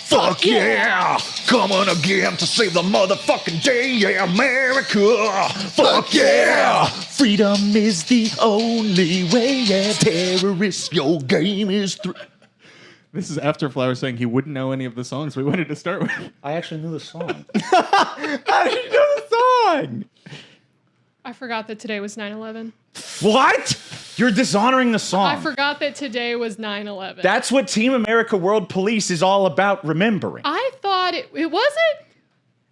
Fuck yeah! Coming again to save the motherfucking day, yeah, America! Fuck yeah! Freedom is the only way, yeah, terrorists, your game is through. This is after Flower saying he wouldn't know any of the songs we wanted to start with. I actually knew the song. How did you know the song? I forgot that today was 9/11. What? You're dishonoring the song. I forgot that today was 9/11. That's what Team America World Police is all about, remembering. I thought it wasn't.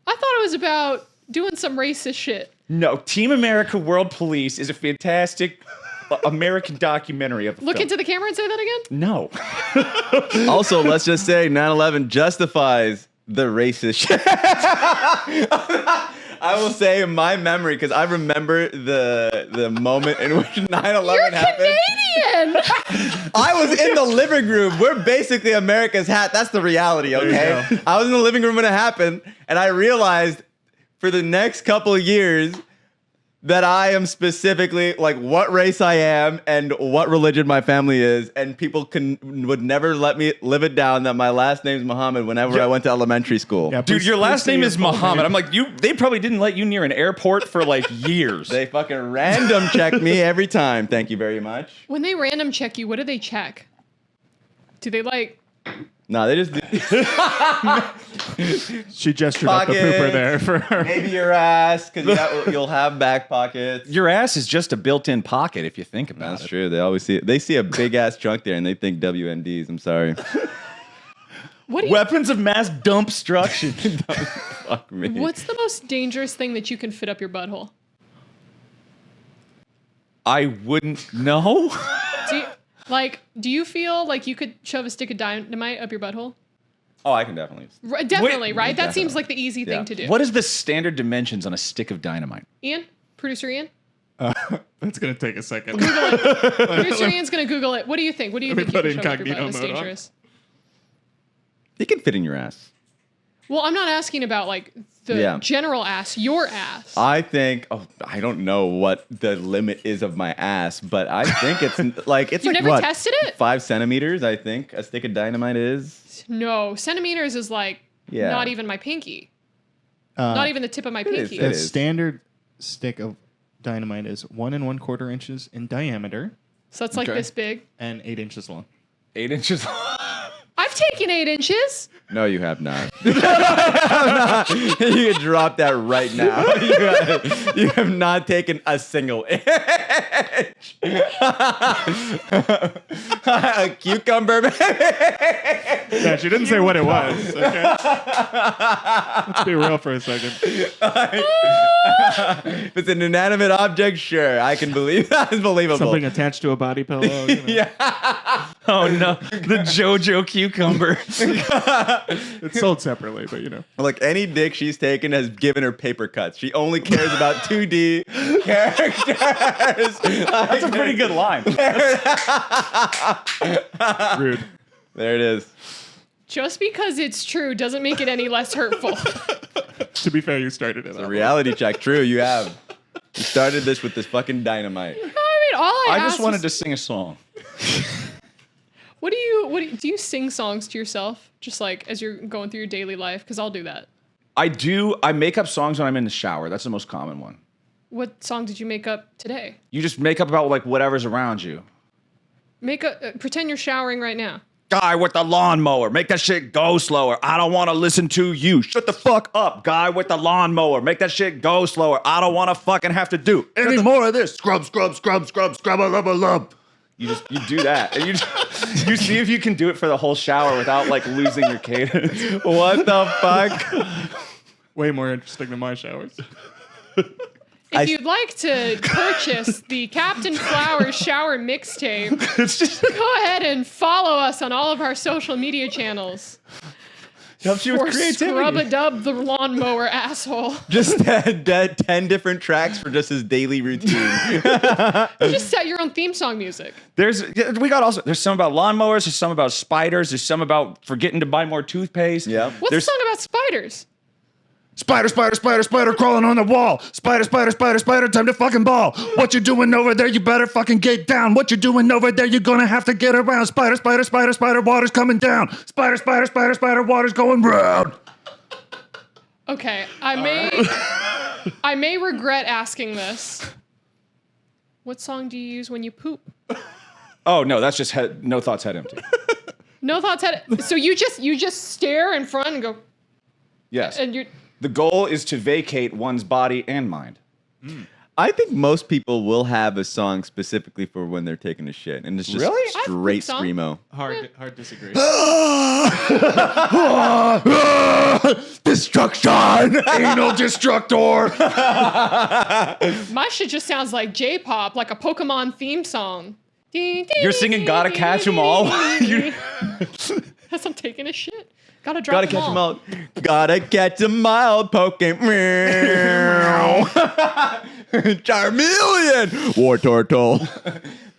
I thought it was about doing some racist shit. No, Team America World Police is a fantastic American documentary of a Look film. into the camera and say that again? No. Also, let's just say 9/11 justifies the racist shit. I will say in my memory, because I remember the moment in which 9/11 happened. Canadian! I was in the living room. We're basically America's hat. That's the reality, okay? I was in the living room when it happened, and I realized for the next couple of years that I am specifically like what race I am and what religion my family is, and people would never let me live it down that my last name's Muhammad whenever I went to elementary school. Yeah, Dude, your last name is Muhammad. I'm like, they probably didn't let you near an airport for like years. They fucking random check me every time. Thank you very much. When they random check you, what do they check? Do they like... No, they just She gestured at the pooper there for her. maybe your ass, because you'll have back pockets. Your ass is just a built-in pocket if you think about That's it. true. They always see it. They see a big ass trunk there and they think WMDs. I'm sorry. What do you, Weapons of mass destruction. Fuck me. what's the most dangerous thing that you can fit up your butthole? I wouldn't know. Do you feel like you could shove a stick of dynamite up your butthole? Oh, I can definitely. Definitely, right? That definitely. seems like the easy thing Yeah. to do. What is the standard dimensions on a stick of dynamite? Ian? Producer Ian? That's going to take a second. Google it. Producer Ian's going to Google it. What do you think? What do you Let me think you put can shove up your incognito butt that's mode on. dangerous? It can fit in your ass. Well, I'm not asking about like the general ass, your ass. I think. Oh, I don't know what the limit is of my ass, but I think it's like it's You've like never what, tested it? 5 centimeters. I think a stick of dynamite is. No, centimeters is like not even my pinky. Not even the tip of my pinky. It A is. standard stick of dynamite is 1 1/4 inches in diameter So it's like Okay. this big. and 8 inches long. 8 inches. I've taken 8 inches. No, you have not. You can drop that right now. You have not taken a single inch. A cucumber. Yeah, she didn't say what it was. Okay? Let's be real for a second. If it's an inanimate object, sure, I can believe that is believable. Something attached to a body pillow. You know. Yeah. Oh no, the JoJo cucumber. It's sold separately, but you know. Like any dick she's taken has given her paper cuts. She only cares about 2D characters. That's a pretty good line. Rude. There it is. Just because it's true doesn't make it any less hurtful. To be fair, you started it. A reality check. True, you have. You started this with this fucking dynamite. I mean, all I I just asked wanted was, to sing a song. What do you sing songs to yourself? Just like as you're going through your daily life? Because I'll do that. I do. I make up songs when I'm in the shower. That's the most common one. What song did you make up today? You just make up about like whatever's around you. Pretend you're showering right now. Guy with the lawnmower, make that shit go slower. I don't want to listen to you. Shut the fuck up. Guy with the lawnmower, make that shit go slower. I don't want to fucking have to do any more of this. Scrub, scrub, scrub, scrub, scrub, lub, lub. You do that, and you see if you can do it for the whole shower without like losing your cadence. What the fuck? Way more interesting than my showers. If you'd like to purchase the Captain Flowers shower mixtape, go ahead and follow us on all of our social media channels. Helps you with creativity. Scrub-a-dub the lawnmower asshole. Just 10 different tracks for just his daily routine. Just set your own theme song music. There's some about lawnmowers. There's some about spiders. There's some about forgetting to buy more toothpaste. Yeah. What's the song about spiders? Spider, spider, spider, spider crawling on the wall. Spider, spider, spider, spider, time to fucking ball. What you doing over there? You better fucking get down. What you doing over there? You're gonna have to get around. Spider, spider, spider, spider, water's coming down. Spider, spider, spider, spider, water's going round. Okay, I may regret asking this. What song do you use when you poop? Oh no, that's just no thoughts, head empty. No thoughts had it. So you just stare in front and go. Yes. And you're. The goal is to vacate one's body and mind. I think most people will have a song specifically for when they're taking a shit, and it's just Really? straight I screamo. Hard disagree. Destruction! Anal destructor! My shit just sounds like J-pop, like a Pokemon theme song. You're singing Gotta Catch 'Em All? As I'm taking a shit. Gotta drop Gotta catch 'em all. Gotta catch 'em all, Pokemon. Charmeleon. War Turtle.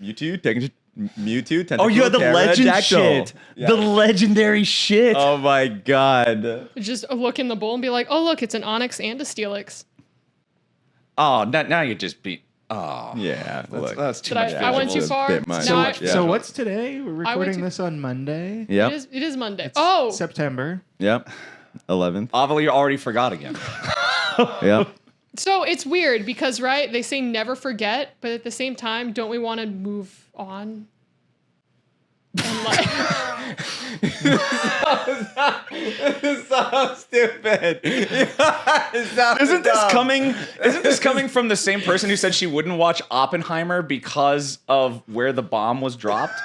Mewtwo, Tentacle. Oh, you had the legend Pterodactyl. shit. Yeah. The legendary shit. Oh my god. Just look in the bowl and be like, oh, look, it's an Onyx and a Steelix. Oh, now you just beat. Oh. Yeah, look. That's too Did much. I went too visuals. far? Bit much. No, I- Yeah. So what's today? We're recording to- this on Monday. Yep. It is Monday. It's Oh, September. Yep. 11th. Ovilee, you already forgot again. Yep. so it's weird because, right, they say never forget, but at the same time, don't we want to move on? And like, This is so stupid. Isn't this coming from the same person who said she wouldn't watch Oppenheimer because of where the bomb was dropped?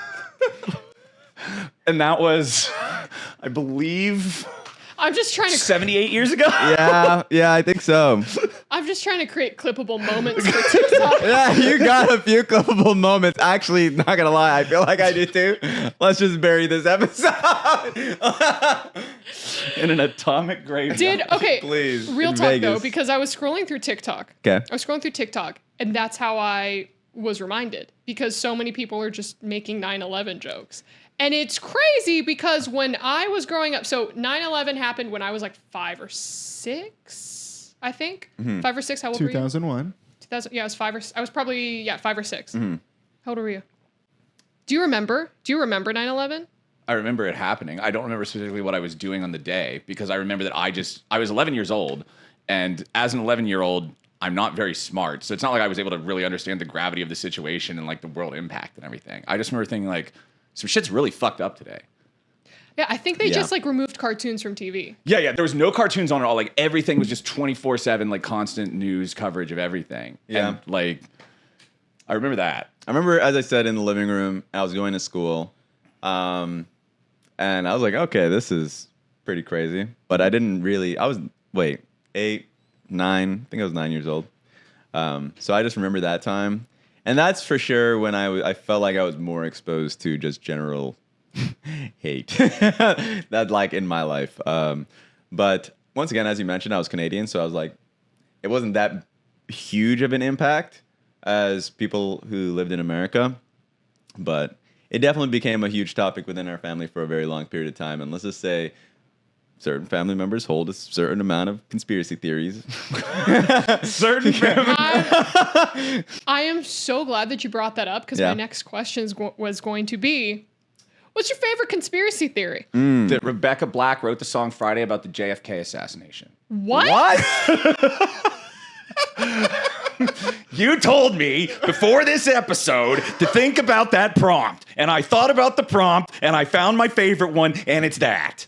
And that was, I believe, I'm just trying to 78 years ago? Yeah, I think so. I'm just trying to create clippable moments for TikTok. Yeah, you got a few clippable moments. Actually, not gonna lie, I feel like I do too. Let's just bury this episode. In an atomic graveyard. Okay, Please, real in talk though, Vegas. because I was scrolling through TikTok. Okay. I was scrolling through TikTok, and that's how I was reminded because so many people are just making 9/11 jokes. And it's crazy because when I was growing up, so 9/11 happened when I was like 5 or 6, I think. 5 or 6, how old were you? 2001. 2000, yeah, I was 5 or I was probably 5 or 6. How old were you? Do you remember 9/11? I remember it happening. I don't remember specifically what I was doing on the day because I remember that I was 11 years old, and as an 11-year-old, I'm not very smart. So it's not like I was able to really understand the gravity of the situation and like the world impact and everything. I just remember thinking like, some shit's really fucked up today. Yeah, I think they Yeah. just like removed cartoons from TV. Yeah. There was no cartoons on at all. Like everything was just 24/7, like constant news coverage of everything. Yeah. And, like, I remember that. I remember, as I said, in the living room, I was going to school, and I was like, okay, this is pretty crazy. But I didn't really, 8, 9, I think I was 9 years old. So I just remember that time. And that's for sure when I felt like I was more exposed to just general hate. That like in my life. But once again, as you mentioned, I was Canadian, so I was like, it wasn't that huge of an impact as people who lived in America. But it definitely became a huge topic within our family for a very long period of time. And let's just say certain family members hold a certain amount of conspiracy theories. Certain family. I am so glad that you brought that up because Yeah. my next question was going to be, what's your favorite conspiracy theory? That Rebecca Black wrote the song Friday about the JFK assassination. What? You told me before this episode to think about that prompt. And I thought about the prompt and I found my favorite one, and it's that.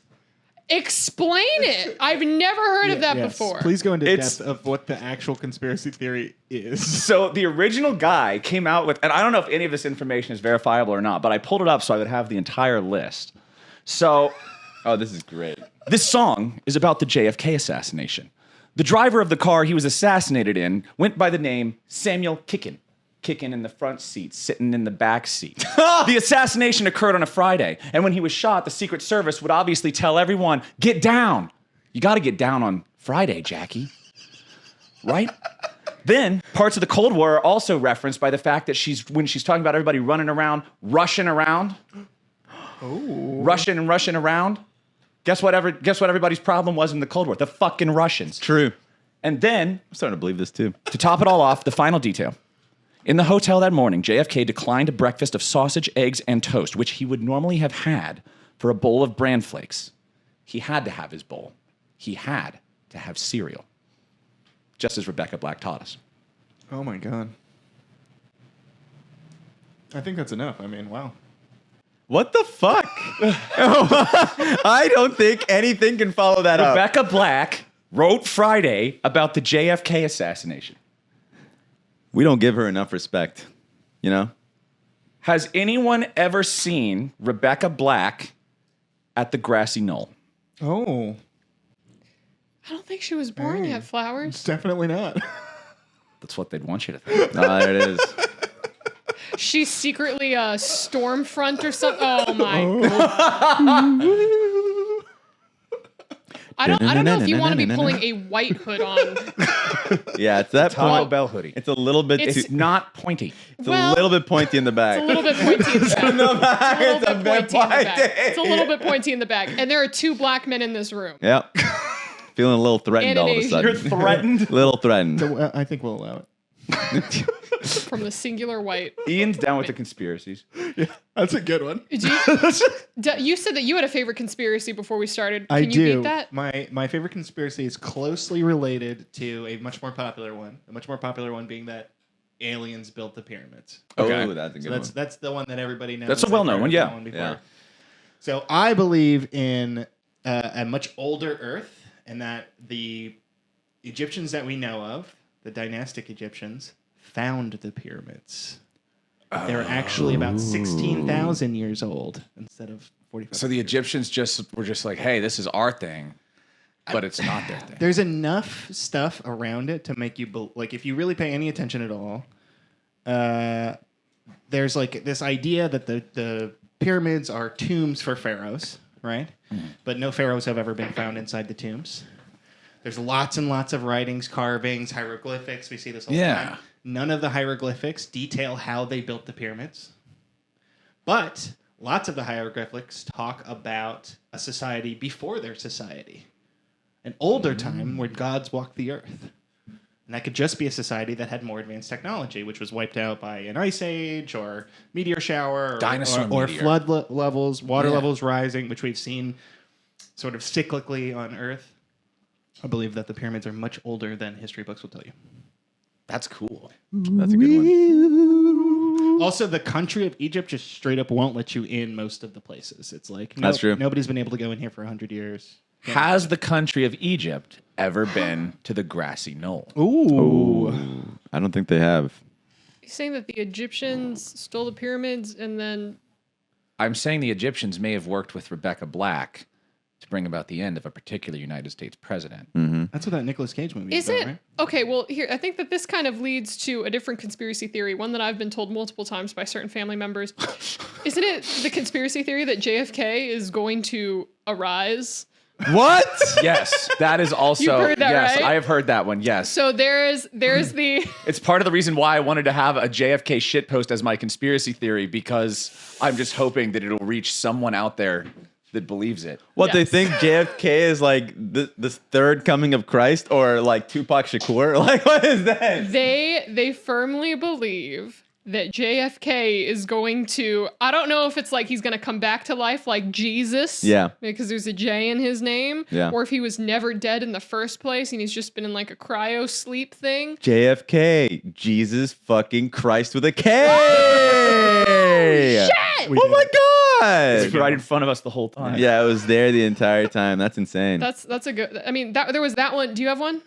Explain it. I've never heard of that Yes. before. Please go into It's- depth of what the actual conspiracy theory is. So the original guy came out with, and I don't know if any of this information is verifiable or not, but I pulled it up so I would have the entire list. So Oh, this is great. this song is about the JFK assassination. The driver of the car he was assassinated in went by the name Samuel Kickin. Kicking in the front seat, sitting in the back seat. The assassination occurred on a Friday, and when he was shot, the Secret Service would obviously tell everyone, get down. You got to get down on Friday, Jackie. Right? Then, parts of the Cold War are also referenced by the fact that when she's talking about everybody running around, rushing around, rushing and rushing around, Guess what everybody's problem was in the Cold War? The fucking Russians. True. And then, I'm starting to believe this too. to top it all off, the final detail. In the hotel that morning, JFK declined a breakfast of sausage, eggs, and toast, which he would normally have had for a bowl of bran flakes. He had to have his bowl. He had to have cereal. Just as Rebecca Black taught us. Oh my God. I think that's enough. I mean, wow. What the fuck? I don't think anything can follow that up. Rebecca Black wrote Friday about the JFK assassination. We don't give her enough respect, you know? Has anyone ever seen Rebecca Black at the grassy knoll? Oh, I don't think she was born yet, Flowers. definitely not. That's what they'd want you to think. There it is. She's secretly a Stormfront or something. Oh my God. I don't know if you want to be pulling a white hood on. Yeah, it's that Taco point. Bell hoodie. It's a little bit. It's not pointy. It's a little bit pointy in the back. It's a little bit pointy in the back. It's a bit pointy. It's a little bit pointy in the back. And there are 2 black men in this room. Yep. Feeling a little threatened And an all of a Asian. sudden. You're threatened. Little threatened. So, I think we'll allow it. From the singular white. Ian's down with the conspiracies. That's a good one. You said that you had a favorite conspiracy before we started. Can I you do. beat that? My favorite conspiracy is closely related to a much more popular one. A much more popular one being that aliens built the pyramids. Okay. Oh, that's a good one. That's the one that everybody knows. That's a well-known I've one, heard yeah. that one before. Yeah. So I believe in a much older Earth, and that the Egyptians that we know of, the dynastic Egyptians, found the pyramids. They're actually about 16,000 years old instead of 45. So the Egyptians were just like, hey, this is our thing, but it's not their thing. There's enough stuff around it to make you like, if you really pay any attention at all, there's like this idea that the pyramids are tombs for pharaohs, right? But no pharaohs have ever been found inside the tombs. There's lots and lots of writings, carvings, hieroglyphics. We see this all the time. None of the hieroglyphics detail how they built the pyramids. But lots of the hieroglyphics talk about a society before their society. An older time when gods walked the earth. And that could just be a society that had more advanced technology, which was wiped out by an ice age or meteor shower or meteor. flood levels, water levels rising, which we've seen sort of cyclically on Earth. I believe that the pyramids are much older than history books will tell you. That's cool. That's a good one. Also, the country of Egypt just straight up won't let you in most of the places. It's like, That's true. Nobody's been able to go in here for 100 years. Has the country of Egypt ever been to the grassy knoll? Ooh. I don't think they have. You're saying that the Egyptians stole the pyramids and then... I'm saying the Egyptians may have worked with Rebecca Black to bring about the end of a particular United States president. That's what that Nicolas Cage movie is Is about, it? right? Okay, well, here, I think that this kind of leads to a different conspiracy theory, one that I've been told multiple times by certain family members. Isn't it the conspiracy theory that JFK is going to arise? What? Yes, that is also. You've heard that, yes, right? I have heard that one. Yes. So there's the... It's part of the reason why I wanted to have a JFK shitpost as my conspiracy theory, because I'm just hoping that it'll reach someone out there that believes it. What, they Yes. think JFK is like the third coming of Christ, or like Tupac Shakur? Like, what is that? They firmly believe that JFK is going to, I don't know if it's like he's going to come back to life like Jesus. Yeah. Because there's a J in his name. Yeah. Or if he was never dead in the first place and he's just been in like a cryo sleep thing. JFK, Jesus fucking Christ with a K. Shit! Oh my God. It's right in front of us the whole time. Yeah, it was there the entire time. That's insane. That's a good, I mean, there was that one. Do you have one?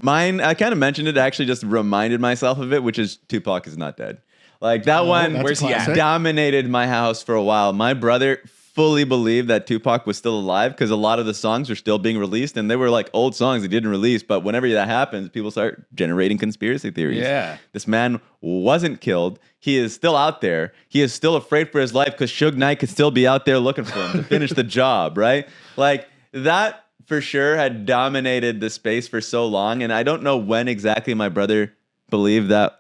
Mine, I kind of mentioned it, actually just reminded myself of it, which is Tupac is not dead. Like that one, that's where's a he at? classic. Dominated my house for a while. My brother fully believed that Tupac was still alive because a lot of the songs were still being released, and they were like old songs he didn't release. But whenever that happens, people start generating conspiracy theories. Yeah. This man wasn't killed. He is still out there. He is still afraid for his life because Suge Knight could still be out there looking for him to finish the job, right? Like that for sure had dominated the space for so long. And I don't know when exactly my brother believed that,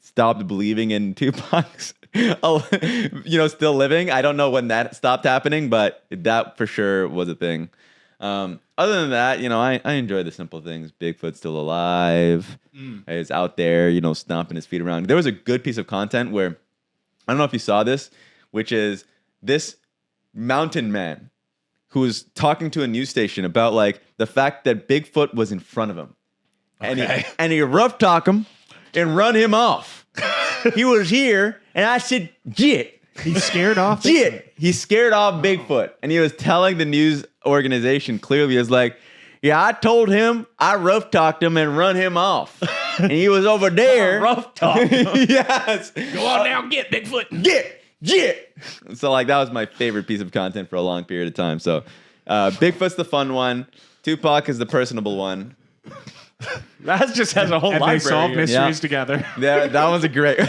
stopped believing in Tupac's still living. I don't know when that stopped happening, but that for sure was a thing. Other than that, I enjoy the simple things. Bigfoot's still alive. He's out there, stomping his feet around. There was a good piece of content where, I don't know if you saw this, which is this mountain man who was talking to a news station about like the fact that Bigfoot was in front of him. Okay. And he rough talk him and run him off. He was here, and I said, "Get." He's scared off. Get. He scared off Bigfoot, and he was telling the news organization clearly, "Is like, yeah, I told him I rough talked him and run him off, and he was over there Rough talk. Yes, Go on now, get Bigfoot. get. So like that was my favorite piece of content for a long period of time. So Bigfoot's the fun one. Tupac is the personable one. That just has a whole And library. they solve here. mysteries together. That was a great Dude,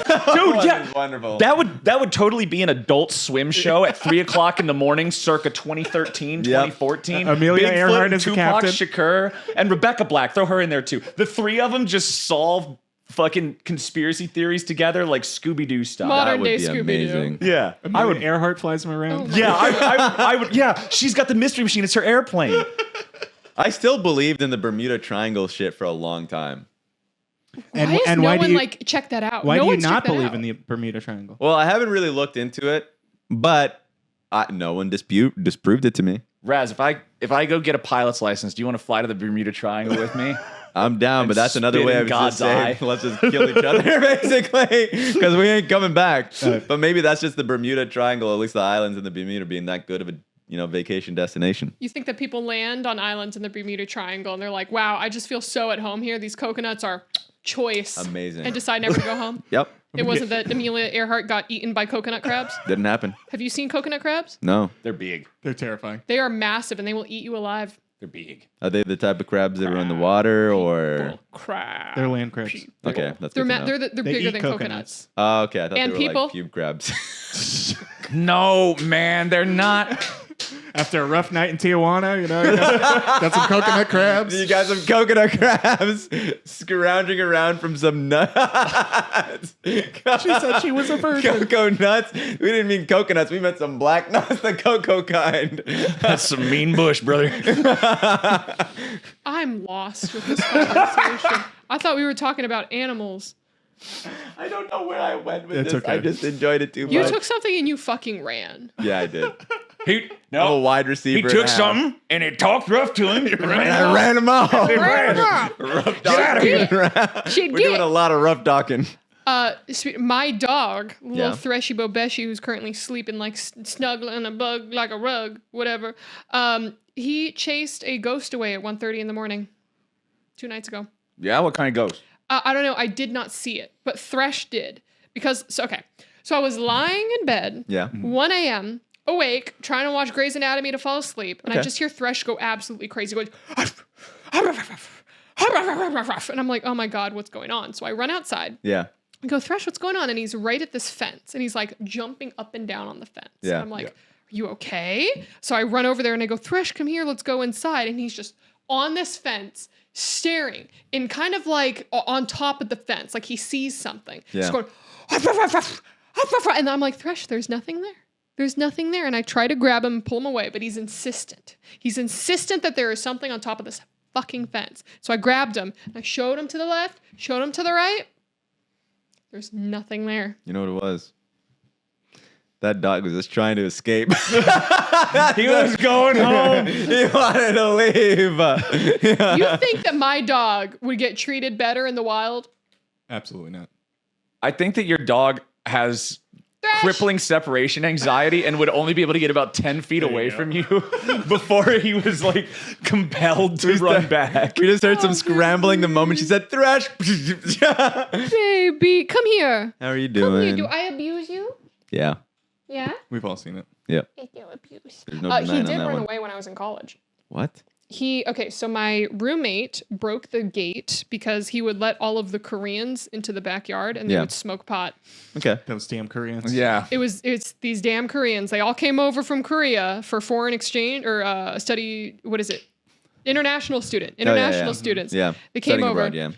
yeah, wonderful. That would totally be an Adult Swim show at 3:00 in the morning, circa 2013, 2014. Amelia Bigfoot, Earhart is the Tupac captain. Shakur, and Rebecca Black. Throw her in there too. The three of them just solve fucking conspiracy theories together like Scooby-Doo style. Modern That would day be Scooby-Doo. amazing. Yeah, I would. Earhart flies him around. Oh. Yeah, I would. Yeah, she's got the mystery machine. It's her airplane. I still believed in the Bermuda Triangle shit for a long time. And, Why is and no why one do you like check that out? why No do you one's not checked that believe out. in the Bermuda Triangle? Well, I haven't really looked into it, but no one disproved it to me. Raz, if I go get a pilot's license, do you want to fly to the Bermuda Triangle with me? I'm down, but that's another spit way in I was God's just saying, eye. let's just kill each other, basically, because we ain't coming back. But maybe that's just the Bermuda Triangle, at least the islands in the Bermuda being that good of a vacation destination. You think that people land on islands in the Bermuda Triangle and they're like, wow, I just feel so at home here. These coconuts are choice. Amazing. And decide never to go home. Yep, It wasn't that Amelia Earhart got eaten by coconut crabs. didn't happen. Have you seen coconut crabs? No. They're big. They're terrifying. They are massive and they will eat you alive. They're big. Are they the type of crabs that are in the water, or Crab. They're land crabs. okay? That's They're, good to know. they're They bigger eat than coconuts. coconuts. Oh, okay. I thought And they were people? like cube crabs. No, man, they're not. After a rough night in Tijuana, you got some coconut crabs. You got some coconut crabs scrounging around from some nuts. She said she was a virgin. Cocoa nuts. We didn't mean coconuts. We meant some black nuts, the cocoa kind. That's some mean bush, brother. I'm lost with this conversation. I thought we were talking about animals. I don't know where I went with It's this. okay. I just enjoyed it too You much. took something and you fucking ran. Yeah, I did. He I'm a wide He receiver. took and a half. something and he talked rough to him. And I ran him off. Ran off. Rough Get out of here. She We're doing did. a lot of rough docking. My dog, little Yeah. Threshy Bobeshi, who's currently sleeping like snuggling a bug like a rug, whatever. He chased a ghost away at 1:30 in the morning 2 nights ago. Yeah, what kind of ghost? I don't know. I did not see it, but Thresh did so I was lying in bed, Yeah. 1 a.m. awake, trying to watch Grey's Anatomy to fall asleep, and I Okay. just hear Thresh go absolutely crazy, going, and I'm like, oh my god, what's going on? So I run outside. Yeah. I go, Thresh, what's going on? And he's right at this fence, and he's like jumping up and down on the fence. Yeah, And I'm like, yeah. are you okay? So I run over there and I go, Thresh, come here, let's go inside. And he's just on this fence, staring in kind of like on top of the fence, like he sees something. Yeah. Just going, and I'm like, Thresh, there's nothing there. There's nothing there. And I try to grab him and pull him away, but he's insistent. He's insistent that there is something on top of this fucking fence. So I grabbed him and I showed him to the left, showed him to the right. There's nothing there. You know what it was? That dog was just trying to escape. He was going home. He wanted to leave. Yeah. You think that my dog would get treated better in the wild? Absolutely not. I think that your dog has Thresh! crippling separation anxiety and would only be able to get about 10 feet away from you before he was like compelled to run back. We just heard some scrambling the moment she said Thresh. Baby, come here. How are you Come here. doing? Do I abuse you? Yeah. Yeah? We've all seen it. Yeah. I do abuse. There's no He denying on did that run one. away when I was in college. What? So my roommate broke the gate because he would let all of the Koreans into the backyard and they Yeah. would smoke pot. Okay. Those damn Koreans. Yeah. It's these damn Koreans. They all came over from Korea for foreign exchange or study. What is it? International student. Oh, yeah, International yeah. students. Yeah. They came Studying over. abroad, yeah.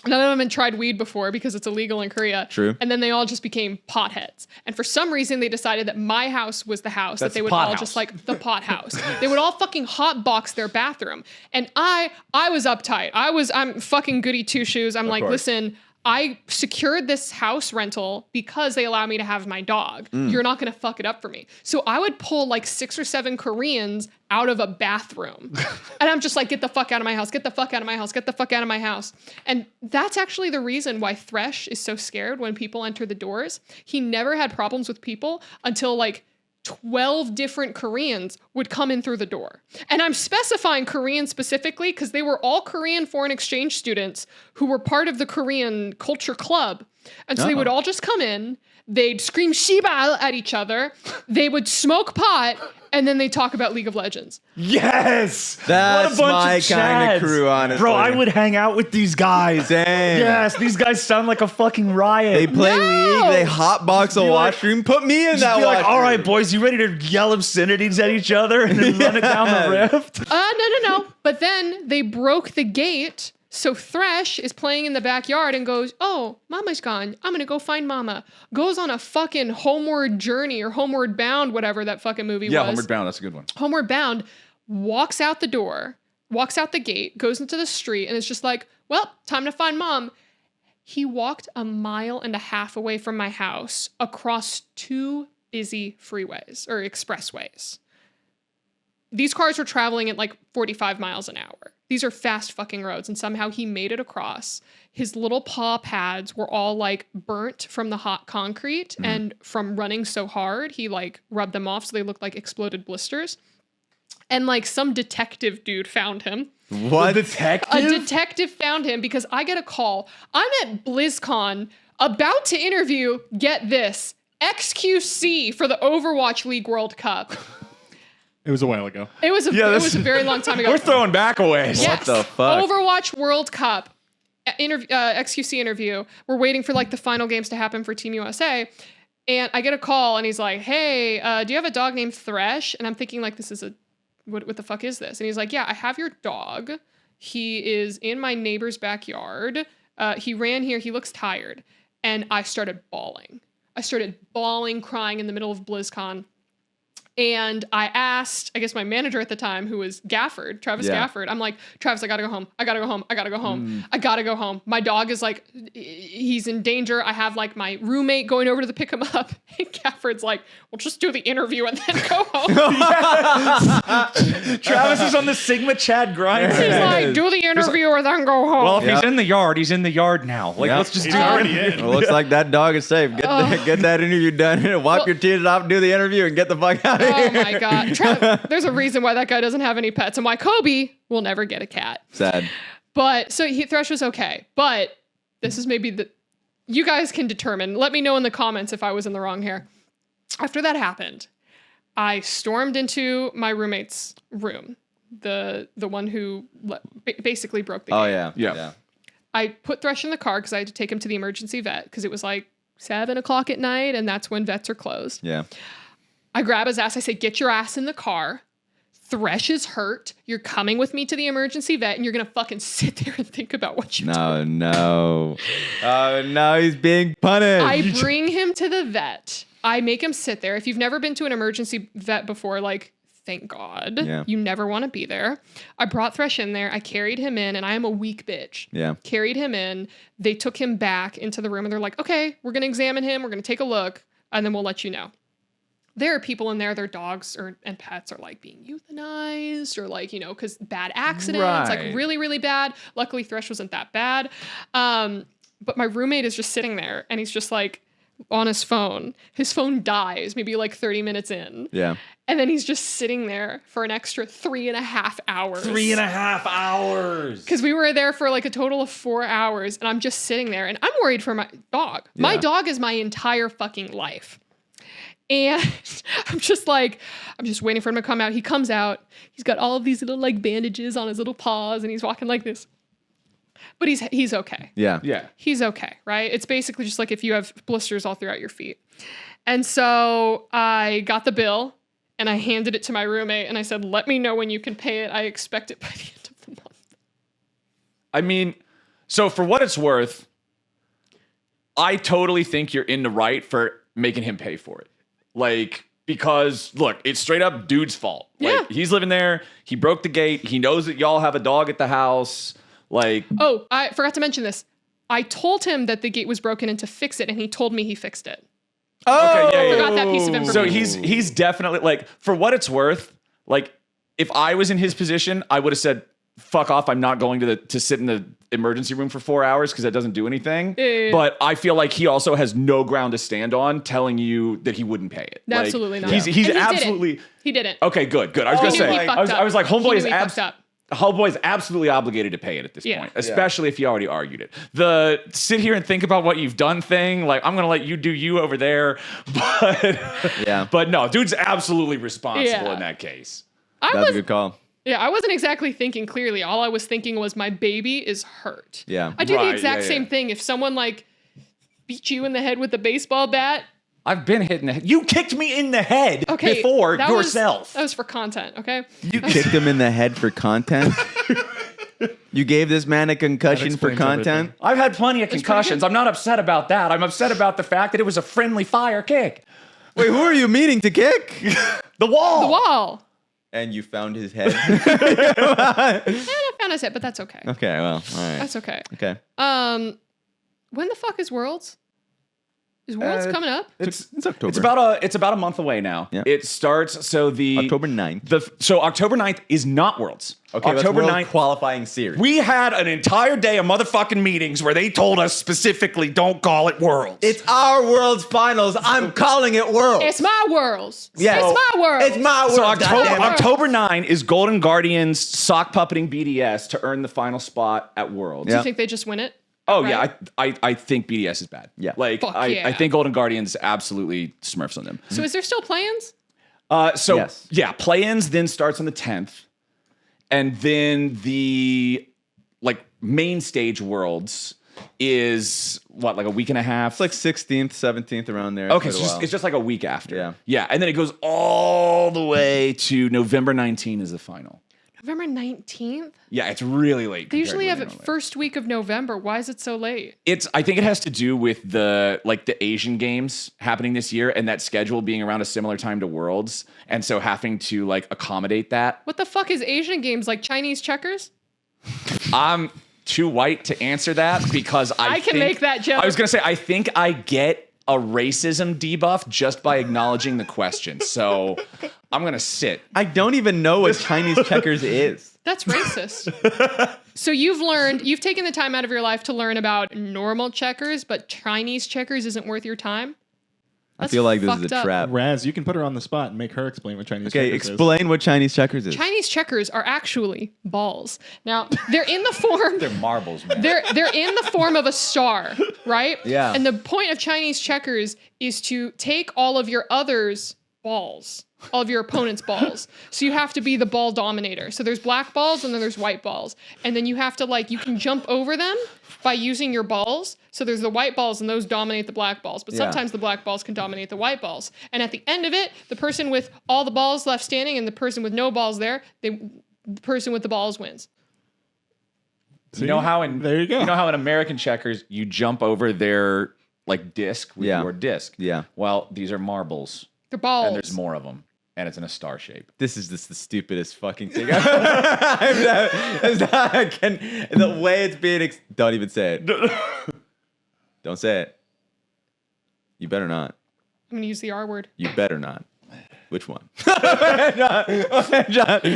None of them had tried weed before because it's illegal in Korea. True. And then they all just became potheads. And for some reason, they decided that my house was the house That's that they would pot all house. just like the pot house. They would all fucking hotbox their bathroom. And I was uptight. I'm fucking goody two shoes. I'm like, course. listen, I secured this house rental because they allow me to have my dog. You're not going to fuck it up for me. So I would pull like 6 or 7 Koreans out of a bathroom. And I'm just like, get the fuck out of my house, get the fuck out of my house, get the fuck out of my house. And that's actually the reason why Thresh is so scared when people enter the doors. He never had problems with people until like 12 different Koreans would come in through the door. And I'm specifying Korean specifically because they were all Korean foreign exchange students who were part of the Korean culture club. And so they would all just come in, they'd scream Shiba at each other, they would smoke pot, and then they'd talk about League of Legends. Yes! That's my kind of crew, honestly. Bro, I would hang out with these guys. Damn. Yes, these guys sound like a fucking riot. They play League, they hotbox a be like- washroom. Put me in Just that be like, washroom. all right, boys, you ready to yell obscenities at each other and then run it down the rift? No. But then they broke the gate. So Thresh is playing in the backyard and goes, oh, Mama's gone. I'm going to go find Mama. Goes on a fucking homeward journey or homeward bound, whatever that fucking movie was. Yeah, Homeward Bound, that's a good one. Homeward Bound, walks out the door, walks out the gate, goes into the street, and is just like, well, time to find Mom. He walked 1.5 miles away from my house across 2 busy freeways or expressways. These cars were traveling at like 45 miles an hour. These are fast fucking roads, and somehow he made it across. His little paw pads were all like burnt from the hot concrete, and from running so hard, he like rubbed them off so they looked like exploded blisters. And like some detective dude found him. What? Detective? A detective found him because I get a call. I'm at BlizzCon about to interview, get this, XQC for the Overwatch League World Cup. It was a while ago. It was a very long time ago. We're throwing back away. Yes. the fuck? Overwatch World Cup XQC interview. We're waiting for like the final games to happen for Team USA. And I get a call and he's like, hey, do you have a dog named Thresh? And I'm thinking like, this is what the fuck is this? And he's like, yeah, I have your dog. He is in my neighbor's backyard. He ran here. He looks tired. And I started bawling. Crying in the middle of BlizzCon. And I asked, I guess my manager at the time, who was Gafford, Travis Gafford, I'm like, Travis, I gotta go home. I gotta go home. My dog is like, he's in danger. I have like my roommate going over to pick him up. And Gafford's like, well, just do the interview and then go home. Travis is on the Sigma Chad grind. He's like, do the interview or then go home. Well, if he's in the yard, he's in the yard now. Like, Yep. let's just He's do already it. in. Well, looks like that dog is safe. Get that interview done. Wipe your tears off, do the interview, and get the fuck out of Oh here. my God. There's a reason why that guy doesn't have any pets and why Kobe will never get a cat. Sad. But so Thresh was okay. But this is maybe you guys can determine. Let me know in the comments if I was in the wrong here. After that happened, I stormed into my roommate's room, the one who basically broke the gate. Oh, yeah. Yeah. I put Thresh in the car because I had to take him to the emergency vet because it was like 7 o'clock at night and that's when vets are closed. Yeah. I grab his ass. I say, get your ass in the car. Thresh is hurt. You're coming with me to the emergency vet and you're going to fucking sit there and think about what you did. No. Oh, no, he's being punished. I bring him to the vet. I make him sit there. If you've never been to an emergency vet before, like, thank God. Yeah. You never want to be there. I brought Thresh in there. I carried him in, and I am a weak bitch. Yeah. Carried him in. They took him back into the room, and they're like, okay, we're going to examine him. We're going to take a look, and then we'll let you know. There are people in there, their dogs and pets are like being euthanized or like, because bad accidents, like Right. really, really bad. Luckily, Thresh wasn't that bad. But my roommate is just sitting there and he's just like on his phone. His phone dies maybe like 30 minutes in. Yeah. And then he's just sitting there for an extra 3.5 hours. 3.5 hours. Because we were there for like a total of 4 hours and I'm just sitting there and I'm worried for my dog. My Yeah. dog is my entire fucking life. And I'm just waiting for him to come out. He comes out. He's got all of these little like bandages on his little paws and he's walking like this. But he's okay. Yeah. Yeah. He's okay, right? It's basically just like if you have blisters all throughout your feet. And so I got the bill and I handed it to my roommate and I said, let me know when you can pay it. I expect it by the end of the month. I mean, So for what it's worth, I totally think you're in the right for making him pay for it. Like, because look, it's straight up dude's fault. Yeah. Like, he's living there. He broke the gate. He knows that y'all have a dog at the house. Like, Oh, I forgot to mention this. I told him that the gate was broken and to fix it, and he told me he fixed it. okay, yeah, I yeah. forgot that piece of information. So he's definitely like, for what it's worth, like if I was in his position, I would have said, "Fuck off! I'm not going to sit in the emergency room for 4 hours because that doesn't do anything." Yeah. But I feel like he also has no ground to stand on telling you that he wouldn't pay it. Like, Absolutely not. He's And he absolutely He didn't. okay. Good. I was He gonna knew he say, fucked I was like, up. homeboy He is knew he fucked up. Homeboy's absolutely obligated to pay it at this Yeah. point, especially if you already argued it. The sit here and think about what you've done thing, like I'm gonna let you do you over there, but no, dude's absolutely responsible Yeah. in that case. That's a good call. Yeah, I wasn't exactly thinking clearly. All I was thinking was my baby is hurt. Yeah. I do Right, the exact yeah, same yeah. thing. If someone like beat you in the head with a baseball bat, I've been hit in the head. You kicked me in the head okay, before that yourself. that was for content, okay? You kicked him in the head for content? You gave this man a concussion for explains content? I've had plenty of pretty concussions. good. I'm not upset about that. I'm upset about the fact that it was a friendly fire kick. Wait, who are you meeting to kick? The wall. The wall. And you found his head. And I found his head, but that's okay. Okay, well, all right. That's okay. Okay. When the fuck is Worlds? Is Worlds coming up? It's October. It's about a month away now. Yeah. It starts so the October 9th. So October 9th is not Worlds. Okay, October that's 9th. qualifying series. We had an entire day of motherfucking meetings where they told us specifically don't call it Worlds. It's our World's Finals. I'm calling it World. It's my Worlds. Yeah. It's my Worlds. It's my World. so October, goddammit. October 9 is Golden Guardians sock puppeting BDS to earn the final spot at Worlds. Do Yeah. you think they just win it? Oh Right. yeah, I think BDS is bad. Yeah. like Fuck I yeah. think Golden Guardians absolutely smurfs on them. So is there still plans? So Yes. yeah, play-ins then starts on the 10th, and then the like main stage Worlds is what, like a week and a half. It's like 16th, 17th, around there. okay, Quite a so while. it's just like a week after. Yeah. and then it goes all the way to November 19 is the final. November 19th? Yeah, it's really late. They usually have compared it to when first week of November. Why is it so late? I think it has to do with the Asian games happening this year and that schedule being around a similar time to Worlds, and so having to like accommodate that. What the fuck is Asian games, like Chinese checkers? I'm too white to answer that because I can think- make that joke. I was gonna say I think I get a racism debuff just by acknowledging the question. So I'm gonna sit. I don't even know what Chinese checkers is. That's racist. So you've taken the time out of your life to learn about normal checkers, but Chinese checkers isn't worth your time? I feel like this is fucked a up. trap. Raz, you can put her on the spot and make her explain what Chinese Okay, checkers is. explain what Chinese checkers is. Chinese checkers are actually balls. Now, they're in the form They're marbles, man. they're in the form of a star, right? Yeah. And the point of Chinese checkers is to take all of your others' balls, all of your opponent's balls. So you have to be the ball dominator. So there's black balls and then there's white balls. And then you have to you can jump over them by using your balls. So there's the white balls and those dominate the black balls. But Yeah. sometimes the black balls can dominate the white balls. And at the end of it, the person with all the balls left standing and the person with no balls there, the person with the balls wins. You know how in There you go. You know how in American checkers you jump over their disc with Yeah. your disc. Yeah. Well, these are marbles, They're balls. and there's more of them, and it's in a star shape. This is just the stupidest fucking thing. The way it's being. Don't even say it. Don't say it. You better not. I'm gonna use the R word. You better not. Which one?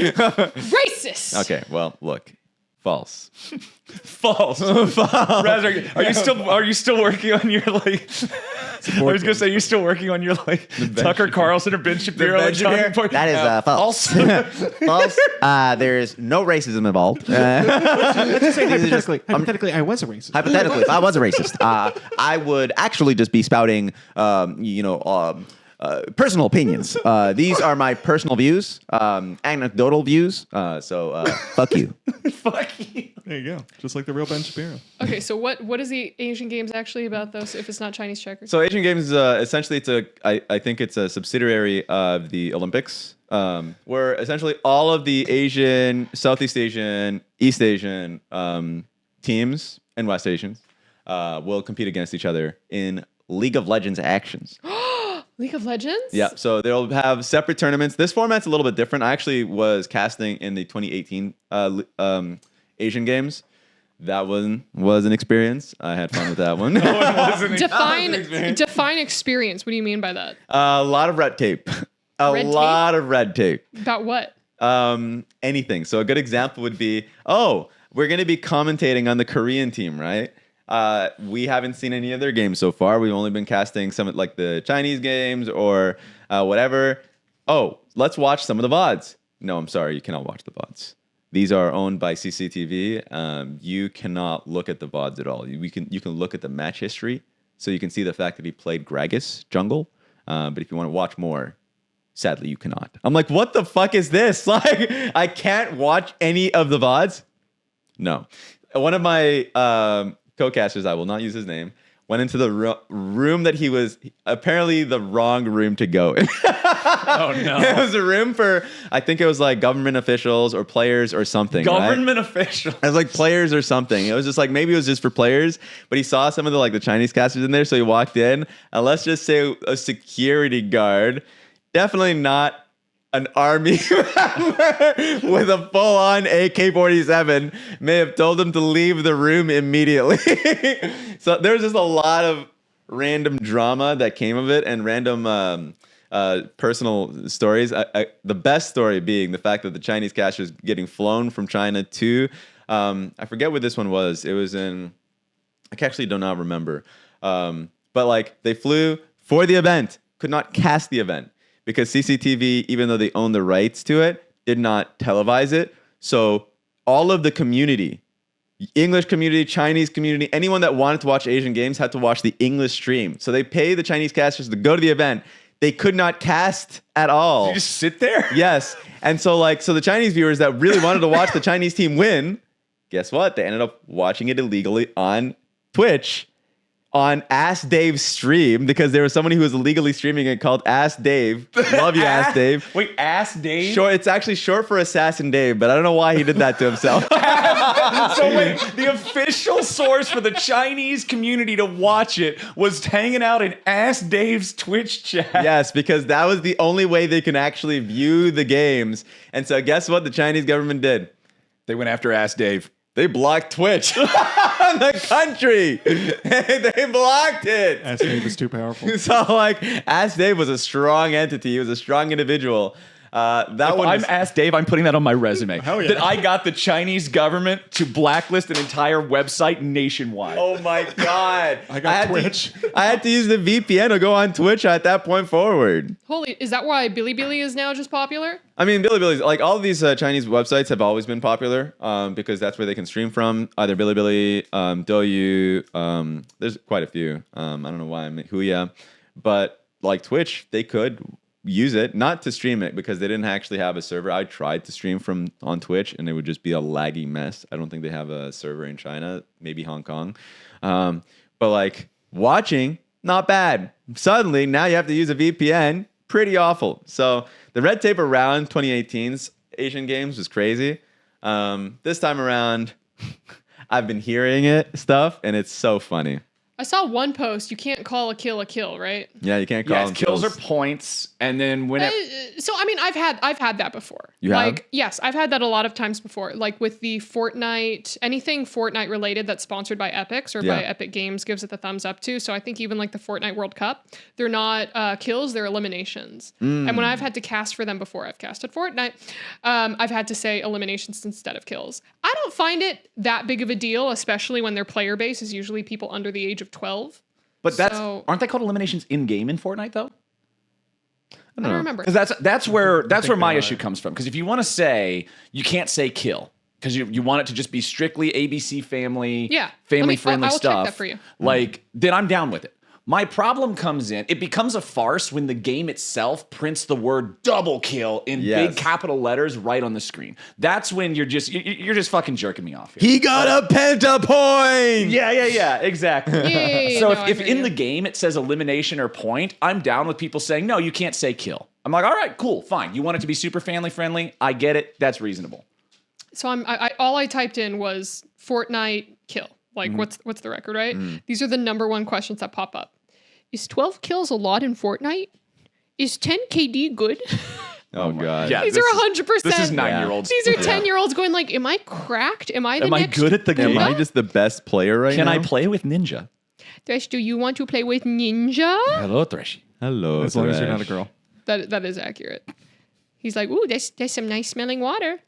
Racist. Okay, well, look. False. False. Raz, are you still working on your I was gonna say, you're still working on your Tucker Carlson or Ben Shapiro Ben Shapiro? point. That is false. False. There's no racism involved. Hypothetically, I was a racist. Hypothetically, if I was a racist, I would actually just be spouting, personal opinions. These are my personal views, anecdotal views. So fuck you. Fuck you. There you go. Just like the real Ben Shapiro. Okay, so what is the Asian Games actually about though? So if it's not Chinese checkers, So Asian Games, essentially, I think it's a subsidiary of the Olympics, where essentially all of the Asian, Southeast Asian, East Asian teams and West Asians will compete against each other in League of Legends actions. League of Legends? Yeah, so they'll have separate tournaments. This format's a little bit different. I actually was casting in the 2018 Asian Games. That one was an experience. I had fun with that one. Define experience. What do you mean by that? A lot of red tape. Lot of red tape. About what? Anything. So a good example would be, we're going to be commentating on the Korean team, right? We haven't seen any of their games so far. We've only been casting some like the Chinese games or whatever. Oh, let's watch some of the VODs. No, I'm sorry. You cannot watch the VODs. These are owned by CCTV. You cannot look at the VODs at all. You can look at the match history. So you can see the fact that he played Gragas jungle. But if you want to watch more, sadly, you cannot. I'm like, what the fuck is this? Like, I can't watch any of the VODs? No. One of my co-casters, I will not use his name, went into the room that he was apparently the wrong room to go in. Oh, no. It was a room for, I think it was like government officials or players or something. Government officials. It was like players or something. It was just like, maybe it was just for players, but he saw some of the Chinese casters in there. So he walked in, and let's just say a security guard, definitely not an army member with a full-on AK-47, may have told him to leave the room immediately. So there's just a lot of random drama that came of it, and random personal stories. The best story being the fact that the Chinese casters getting flown from China to, I forget what this one was. It was in, I actually do not remember. But they flew for the event, could not cast the event, because CCTV, even though they own the rights to it, did not televise it. So all of the community, English community, Chinese community, anyone that wanted to watch Asian games had to watch the English stream. So they pay the Chinese casters to go to the event. They could not cast at all. You just sit there? Yes. And so the Chinese viewers that really wanted to watch the Chinese team win, guess what? They ended up watching it illegally on Twitch. On Ask Dave's stream, because there was somebody who was illegally streaming it called Ask Dave. Love you, Ask Dave. Wait, Ask Dave? Short. It's actually short for Assassin Dave, but I don't know why he did that to himself. So wait, the official source for the Chinese community to watch it was hanging out in Ask Dave's Twitch chat. Yes, because that was the only way they can actually view the games. And so guess what the Chinese government did? They went after Ask Dave. They blocked Twitch. The country. They blocked it. Ask Dave was too powerful. So Ask Dave was a strong entity. He was a strong individual. I'm Ask Dave, I'm putting that on my resume. Hell yeah. That I got the Chinese government to blacklist an entire website nationwide. Oh my God. I got Twitch. I had to use the VPN to go on Twitch at that point forward. Holy, is that why Bilibili is now just popular? I mean, Bilibili's, all of these Chinese websites have always been popular because that's where they can stream from. Either Bilibili, Douyu, there's quite a few. I don't know why I'm Huya. But Twitch, they could use it, not to stream it because they didn't actually have a server. I tried to stream from on Twitch and it would just be a laggy mess. I don't think they have a server in China, maybe Hong Kong. But watching, not bad. Suddenly, now you have to use a VPN. Pretty awful. So the red tape around 2018's Asian Games was crazy. This time around, I've been hearing stuff, and it's so funny. I saw one post. You can't call a kill, right? Yeah, you can't call them kills are points, and then when So I mean, I've had that before. You have? Yes, I've had that a lot of times before. With the Fortnite, anything Fortnite related that's sponsored by Epics or by Epic Games gives it the thumbs up to. So I think even the Fortnite World Cup, they're not kills, they're eliminations. And when I've had to cast for them before, I've casted Fortnite, I've had to say eliminations instead of kills. I don't find it that big of a deal, especially when their player base is usually people under the age of 12. But aren't they called eliminations in game in Fortnite though? I don't remember. Because that's where my issue comes from. Because if you want to say, you can't say kill because you want it to just be strictly ABC family, family friendly I will stuff. check that for you. Then I'm down with it. My problem comes in, it becomes a farce when the game itself prints the word double kill in big capital letters right on the screen. That's when you're just fucking jerking me off here. He got a pentapoint! Yeah, exactly. So if in you. the game it says elimination or point, I'm down with people saying, no, you can't say kill. I'm like, all right, cool, fine. You want it to be super family friendly? I get it. That's reasonable. So all I typed in was Fortnite kill. Like, what's the record, right? These are the number one questions that pop up. Is 12 kills a lot in Fortnite? Is 10 KD good? Oh god. Yeah. These this are is- 100%. This is 9-year-olds. These are 10-year-olds going like, am I cracked? Am I the Am I next good at the Am game? I just the best player right Can now? I play with Ninja? Thresh, do you want to play with Ninja? Hello, Thresh. Hello. As long as you're not a Thresh. girl. That is accurate. He's like, ooh, there's some nice smelling water.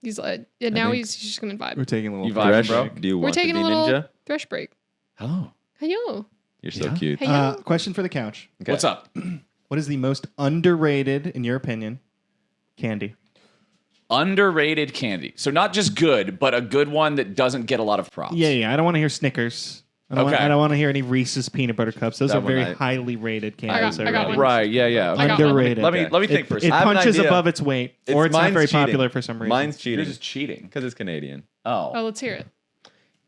He's like, and now he's just gonna We're vibe. taking a little You break. vibing, Thresh, bro? do you We're want to be taking a little ninja? Thresh break. Hello. Hello. You're so Yeah. cute. Hello. Question for the couch. Okay. What's up? What is the most underrated, in your opinion, candy? Underrated candy. So not just good, but a good one that doesn't get a lot of props. Yeah. I don't want to hear Snickers. Okay. I don't want to hear any Reese's peanut butter cups. Those That are very one I- highly rated candies. I got already. one. Right. Yeah. Yeah. I got one. Underrated. Let me think for a It second. I have an punches idea. above its weight, or it's not mine's very cheating. popular for some reason. Mine's cheating Yours is cheating. because it's Canadian. Oh, Oh. let's hear it.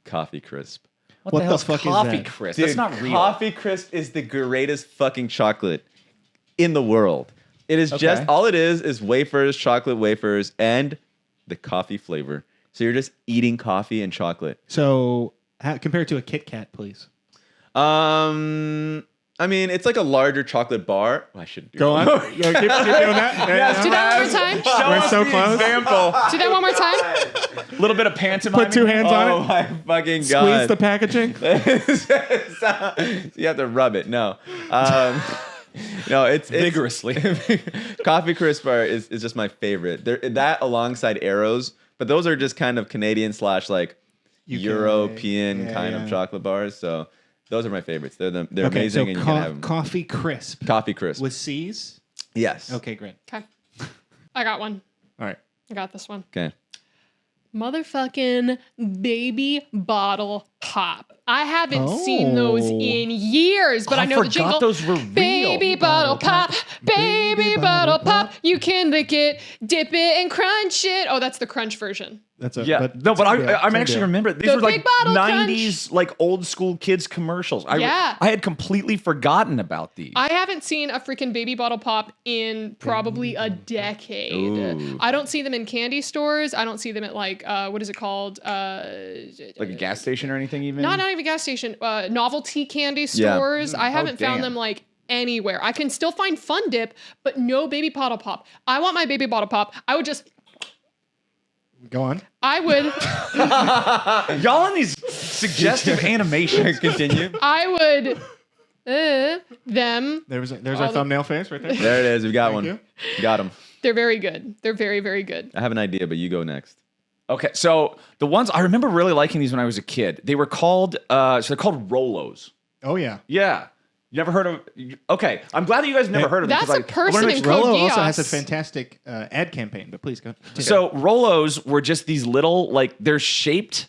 Coffee crisp. What the hell's fuck is coffee that? crisp? Dude, That's not real. Coffee crisp is the greatest fucking chocolate in the world. It is Okay. just all it is wafers, chocolate wafers, and the coffee flavor. So you're just eating coffee and chocolate. So, compared to a Kit Kat, please. I mean, it's like a larger chocolate bar. I should do Go on. keep doing that. Yes, Do that one more time. We're so close. Example. Do that one more time. A little bit of pantomime. Put two hands Oh on it. my fucking Squeeze god! the packaging. You have to rub it. No, no, it's Vigorously. Coffee crisp bar is just my favorite. That alongside arrows, but those are just kind of Canadian / like European yeah, kind yeah. of chocolate bars. So those are my favorites. They're Okay, amazing, so and you can have them. coffee crisp Coffee crisp. with C's. Yes. Okay, great. Okay. I got one. All right. I got this one. Okay. Motherfucking baby bottle pop. I haven't seen those Oh. in years, but I know the forgot jingle. those were real. Baby bottle pop, baby bottle pop. You can lick it, dip it, and crunch it. Oh, that's the crunch version. That's a Yeah, no, but same deal, I'm same actually deal. remember these The were like Big Bottle 90s, like old school kids commercials. Yeah. I had completely forgotten about these. I haven't seen a freaking baby bottle pop in probably a decade. Ooh. I don't see them in candy stores. I don't see them at like what is it called? like a gas station or anything even. Not even gas station. Novelty candy Yeah. stores. I haven't found damn. them like anywhere. I can still find Fun Dip, but no baby bottle pop. I want my baby bottle pop. I would just. Go on. I would. Y'all in these suggestive animations. Continue. I would. Them. There's All our the- thumbnail face right there. There it is. We got Thank one. you. Got him. They're very good. They're very, very good. I have an idea, but you go next. Okay, so the ones I remember really liking these when I was a kid. They were called so they're called Rolos. Oh yeah. Yeah. You never heard of? Okay, I'm glad that you guys never heard of them. That's 'cause a person I wanna in make- Code Rolo also Geass. has a fantastic ad campaign, but please go. So Rolos were just these little, like they're shaped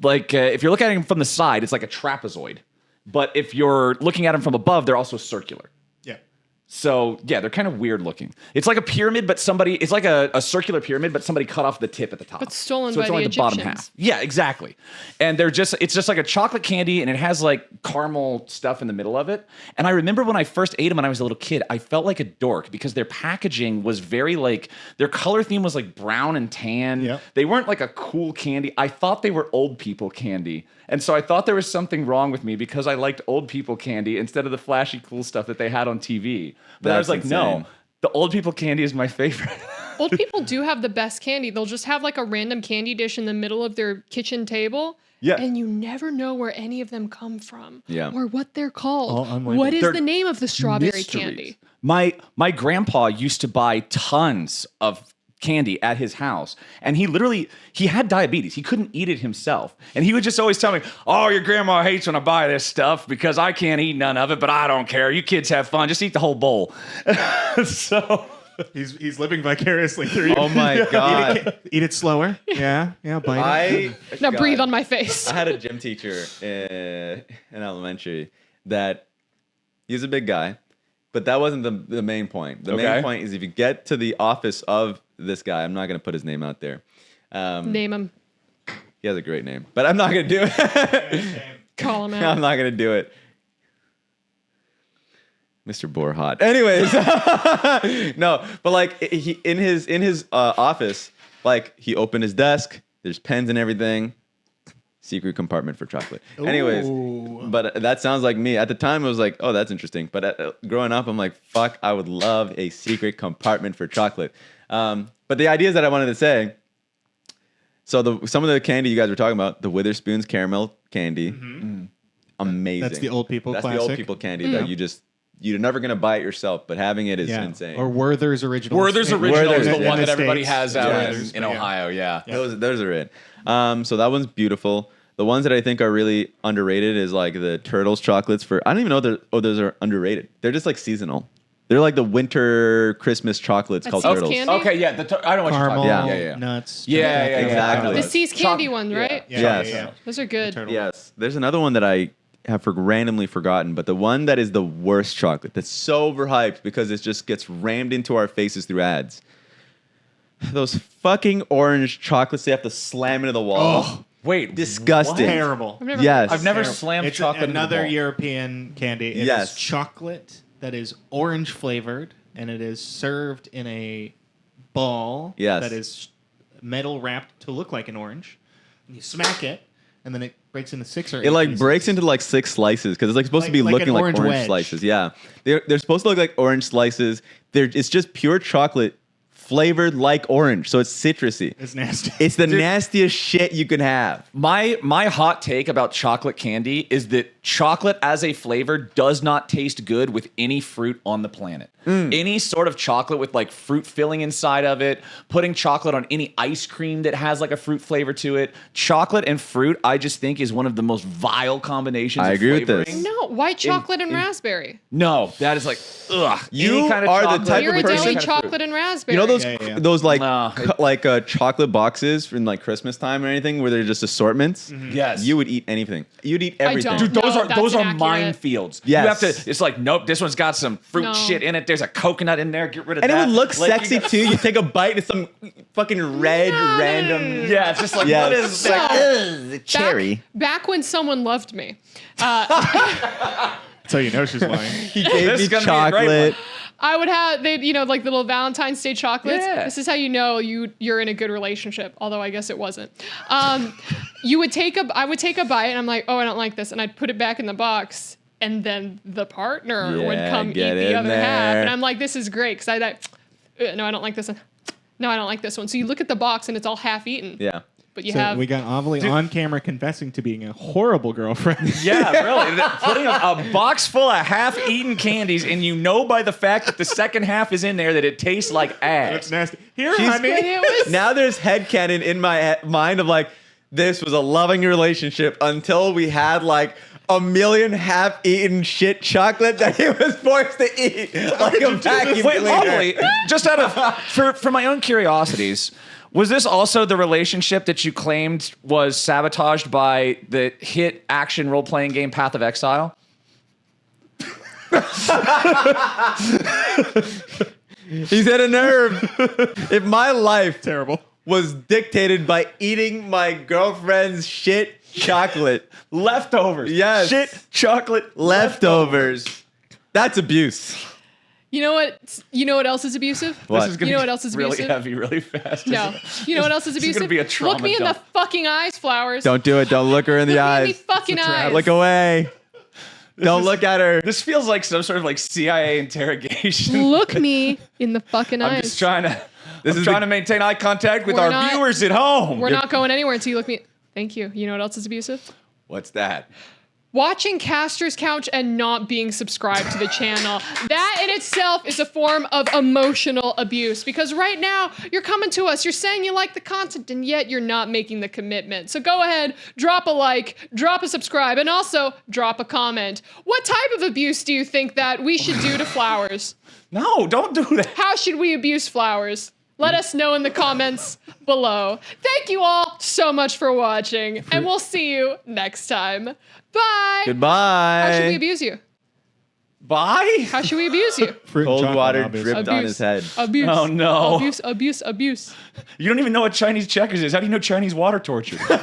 like if you're looking at them from the side, it's like a trapezoid. But if you're looking at them from above, they're also circular. yeah. So yeah, they're kind of weird looking. It's like a pyramid, but it's like a circular pyramid, but somebody cut off the tip at the top. But stolen so it's by only the the bottom Egyptians. half. Yeah, exactly. And it's just like a chocolate candy, and it has like caramel stuff in the middle of it. And I remember when I first ate them when I was a little kid, I felt like a dork because their packaging was very like their color theme was like brown and tan. Yep. They weren't like a cool candy. I thought they were old people candy. And so I thought there was something wrong with me because I liked old people candy instead of the flashy cool stuff that they had on TV. But I was That's like, no, insane. the old people candy is my favorite. Old people do have the best candy. They'll just have like a random candy dish in the middle of their kitchen table. Yeah. And you never know where any of them come from. Yeah. Or what they're called. All unlabeled. What is They're the name of the strawberry Mysteries. candy? My grandpa used to buy tons of candy at his house, and he had diabetes. He couldn't eat it himself, and he would just always tell me, "Oh, your grandma hates when I buy this stuff because I can't eat none of it, but I don't care. You kids have fun. Just eat the whole bowl." So He's living vicariously through you. Oh my god. Eat it slower. Yeah. Bite it. Now God. breathe on my face. I had a gym teacher in elementary that he's a big guy, but that wasn't the main point. The Okay. main point is if you get to the office of this guy, I'm not going to put his name out there. Name him. He has a great name, but I'm not going to do it. Call him I'm out. not going to do it. Mr. Borhot. Anyways, no, but like he in his office, like he opened his desk. There's pens and everything. secret compartment for chocolate. Anyways, Ooh. but that sounds like me. At the time, I was like, oh, that's interesting. But growing up, I'm like, fuck, I would love a secret compartment for chocolate. But the ideas that I wanted to say. So some of the candy you guys were talking about, the Witherspoon's caramel candy, amazing. That's the old people That's classic. the old people candy that you're never gonna buy it yourself, but having it is insane. Or Werther's Original. Werther's Original is the in one the that everybody States. has out Werther's, in but yeah. Ohio. Yeah. Those are it. So that one's beautiful. The ones that I think are really underrated is like the Turtles chocolates for. I don't even know those are underrated. They're just like seasonal. They're like the winter Christmas chocolates That's called See's Turtles. Candy? Okay, yeah. I know what Caramel, you're talking about. Yeah. nuts. Yeah, chocolate. exactly. The Seas Candy one, right? Yes. Those are good. Turtle. Yes. There's another one that I have randomly forgotten, but the one that is the worst chocolate that's so overhyped because it just gets rammed into our faces through ads. Those fucking orange chocolates they have to slam into the wall. Oh, Wait, Disgusting. terrible. I've never Yes. I've never Terrible. slammed It's chocolate into the another bowl. European candy. It is Yes. chocolate that is orange flavored, and it is served in a ball Yes. that is metal wrapped to look like an orange. And you smack it, and then it breaks into 6 or 8 It like pieces. breaks into like 6 slices because it's like supposed to be Like looking an like orange orange wedge. slices. Yeah, they're supposed to look like orange slices. It's just pure chocolate flavored like orange, so it's citrusy. It's nasty. It's the nastiest shit you can have. My hot take about chocolate candy is that chocolate as a flavor does not taste good with any fruit on the planet. Any sort of chocolate with like fruit filling inside of it, putting chocolate on any ice cream that has like a fruit flavor to it. Chocolate and fruit, I just think, is one of the most vile combinations. I of agree with flavoring. this. No, white chocolate and raspberry. No, that is like ugh. You Any kind of are the chocolate, type of any Ghirardelli person- kind of fruit. chocolate and raspberry. You know those Yeah. those like No. chocolate boxes from like Christmas time or anything where they're just assortments. Yes. You would eat anything. You'd eat everything. don't. Dude, those No, are that's those are inaccurate. minefields. Yes. You have to. It's like nope. This one's got some fruit No. shit in it. There's a coconut in there. Get rid of And it that. would look Like, sexy you got- too. You take a bite of some fucking red random. Yeah, it's just like Yes. what is that? Back- cherry. Back when someone loved me. So you know she's lying. He gave This me is gonna be a great chocolate. I would have they, like the little Valentine's Day chocolates. Yeah. This is how you know you're in a good relationship. Although I guess it wasn't. I would take a bite and I'm like, oh, I don't like this, and I'd put it back in the box, and then the partner would Yeah, come eat get the in other half, there. and I'm like, this is great because no, I don't like this one. No, I don't like this one. So you look at the box and it's all half eaten. Yeah. But you So have we got Ovilee on camera confessing to being a horrible girlfriend. Yeah, really. Putting a box full of half-eaten candies, and you know by the fact that the second half is in there that it tastes like That's ass. nasty. Here, She's- honey. it was Now there's headcanon in my mind of like, this was a loving relationship until we had like a million half-eaten shit chocolate that he was forced to eat like a vacuum Wait, cleaner. Ovilee, just out of for my own curiosities, was this also the relationship that you claimed was sabotaged by the hit action role-playing game Path of Exile? He's hit a nerve. If my life Terrible. was dictated by eating my girlfriend's shit chocolate, Leftovers. Yes. Shit, chocolate, leftovers, that's abuse. You know what? You know what else is abusive? What? This is gonna You know get what else is really abusive? heavy, really fast. No. You know what else is This is abusive? gonna be a trauma Look me in the dump. fucking eyes, Flowers. Don't do it. Don't look her in the Look me in the eyes. fucking eyes. Look away. Don't look at her. This feels like some sort of like CIA interrogation. Look me in the fucking I'm eyes. just trying to. This I'm is trying the- to maintain eye contact with We're our not- viewers at home. We're not going anywhere until you look me. Thank you. You know what else is abusive? What's that? Watching Caster's Couch and not being subscribed to the channel. That in itself is a form of emotional abuse because right now you're coming to us, you're saying you like the content and yet you're not making the commitment. So go ahead, drop a like, drop a subscribe, and also drop a comment. What type of abuse do you think that we should do to Flowers? No, don't do that. How should we abuse Flowers? Let us know in the comments below. Thank you all so much for watching, and we'll see you next time. Bye. Goodbye. How should we abuse you? Bye. How should we abuse you? Fruit and Cold chocolate, water obviously. dripped on his head. Abuse. Oh, no. Abuse, abuse, abuse. You don't even know what Chinese checkers is. How do you know Chinese water torture? Priorities.